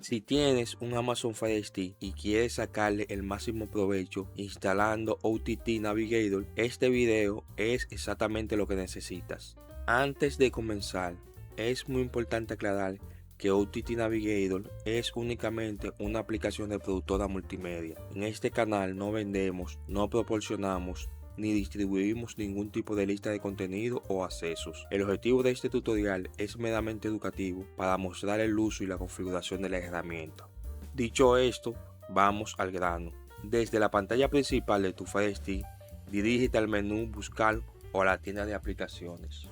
Si tienes un Amazon Fire Stick y quieres sacarle el máximo provecho instalando OTT Navigator, este video es exactamente lo que necesitas. Antes de comenzar, es muy importante aclarar que OTT Navigator es únicamente una aplicación de productora multimedia. En este canal no vendemos, no proporcionamos ni distribuimos ningún tipo de lista de contenido o accesos. El objetivo de este tutorial es meramente educativo para mostrar el uso y la configuración de la herramienta. Dicho esto, vamos al grano. Desde la pantalla principal de tu Fire Stick, dirígete al menú Buscar o a la tienda de aplicaciones.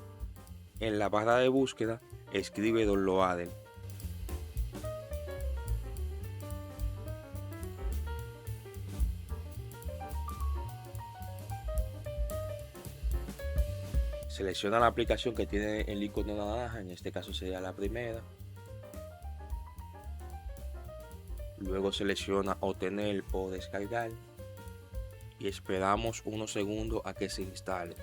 En la barra de búsqueda, escribe Downloader. Selecciona la aplicación que tiene el icono naranja, en este caso sería la primera. Luego selecciona obtener o descargar y esperamos unos segundos a que se instale.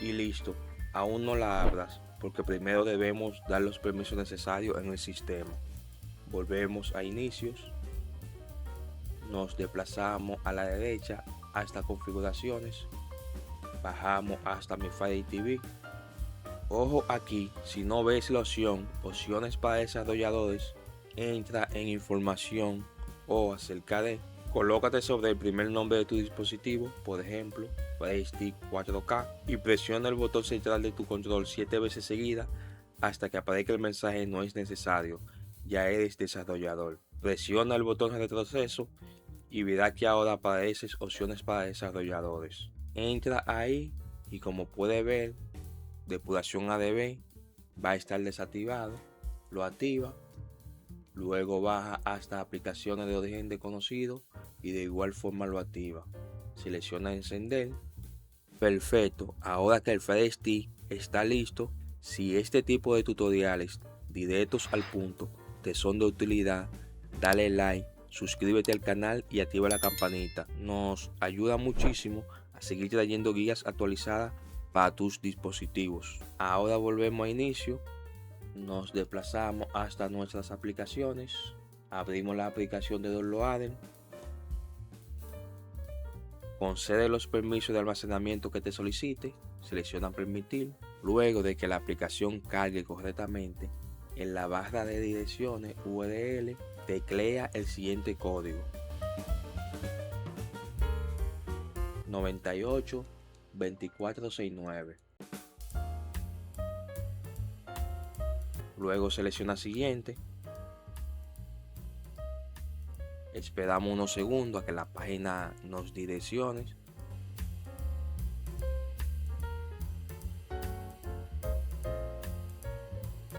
Y listo, aún no la abras porque primero debemos dar los permisos necesarios en el sistema. Volvemos a inicios, nos desplazamos a la derecha hasta configuraciones, bajamos hasta mi Fire TV. Ojo aquí, si no ves la opción opciones para desarrolladores, entra en información o acerca de, colócate sobre el primer nombre de tu dispositivo, por ejemplo Fire Stick 4K, y presiona el botón central de tu control 7 veces seguidas hasta que aparezca el mensaje no es necesario, ya eres desarrollador. Presiona el botón de retroceso y verá que ahora aparecen opciones para desarrolladores. Entra ahí y como puede ver, depuración ADB va a estar desactivado, lo activa, luego baja hasta aplicaciones de origen desconocido y de igual forma lo activa. Selecciona encender. Perfecto, ahora que el Fire Stick está listo, si este tipo de tutoriales directos al punto te son de utilidad, dale like, suscríbete al canal y activa la campanita. Nos ayuda muchísimo a seguir trayendo guías actualizadas para tus dispositivos. Ahora volvemos a inicio, nos desplazamos hasta nuestras aplicaciones, abrimos la aplicación de Downloader, concede los permisos de almacenamiento que te solicite, selecciona permitir. Luego de que la aplicación cargue correctamente, en la barra de direcciones URL teclea el siguiente código: 982469. Luego selecciona siguiente. Esperamos unos segundos a que la página nos direccione.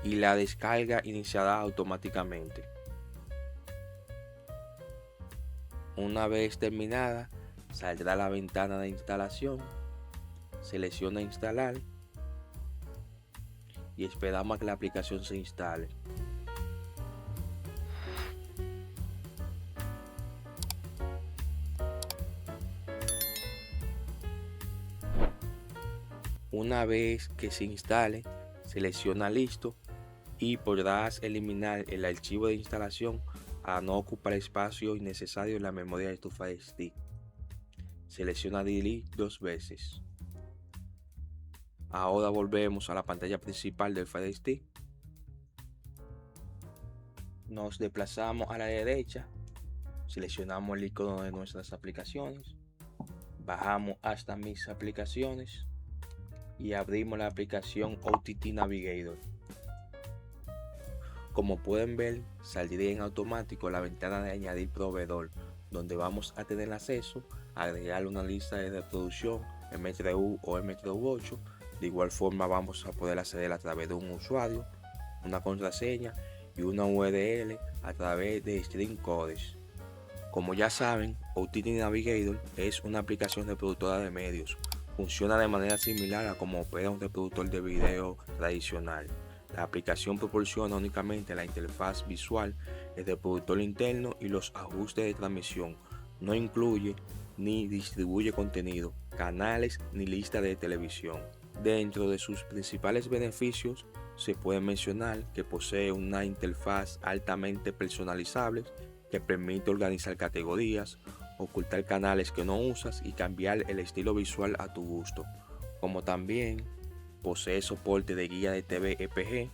Y la descarga iniciará automáticamente. Una vez terminada, saldrá la ventana de instalación. Selecciona instalar y esperamos a que la aplicación se instale. Una vez que se instale, selecciona listo y podrás eliminar el archivo de instalación para no ocupar espacio innecesario en la memoria de tu Fire Stick. Selecciona Delete 2 veces. Ahora volvemos a la pantalla principal del Fire Stick. Nos desplazamos a la derecha, seleccionamos el icono de nuestras aplicaciones, bajamos hasta mis aplicaciones y abrimos la aplicación OTT Navigator. Como pueden ver, saldría en automático la ventana de añadir proveedor, donde vamos a tener acceso a agregar una lista de reproducción M3U o M3U8. De igual forma vamos a poder acceder a través de un usuario, una contraseña y una URL a través de Stream Codes. Como ya saben, OTT Navigator es una aplicación reproductora de medios. Funciona de manera similar a como opera un reproductor de video tradicional. La aplicación proporciona únicamente la interfaz visual, el reproductor interno y los ajustes de transmisión. No incluye ni distribuye contenido, canales ni lista de televisión. Dentro de sus principales beneficios se puede mencionar que posee una interfaz altamente personalizable que permite organizar categorías, ocultar canales que no usas y cambiar el estilo visual a tu gusto, como también posee soporte de guía de TV EPG,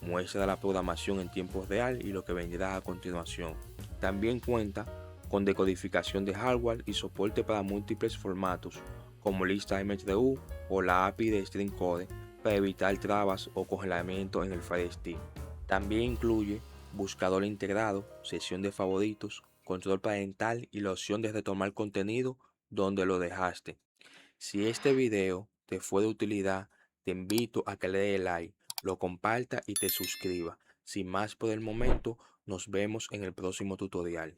muestra de la programación en tiempo real y lo que vendrá a continuación. También cuenta con decodificación de hardware y soporte para múltiples formatos, como lista MHDU o la API de StreamCode para evitar trabas o congelamiento en el Fire Stick. También incluye buscador integrado, sesión de favoritos, control parental y la opción de retomar contenido donde lo dejaste. Si este video te fue de utilidad, te invito a que le dé like, lo comparta y te suscriba. Sin más por el momento, nos vemos en el próximo tutorial.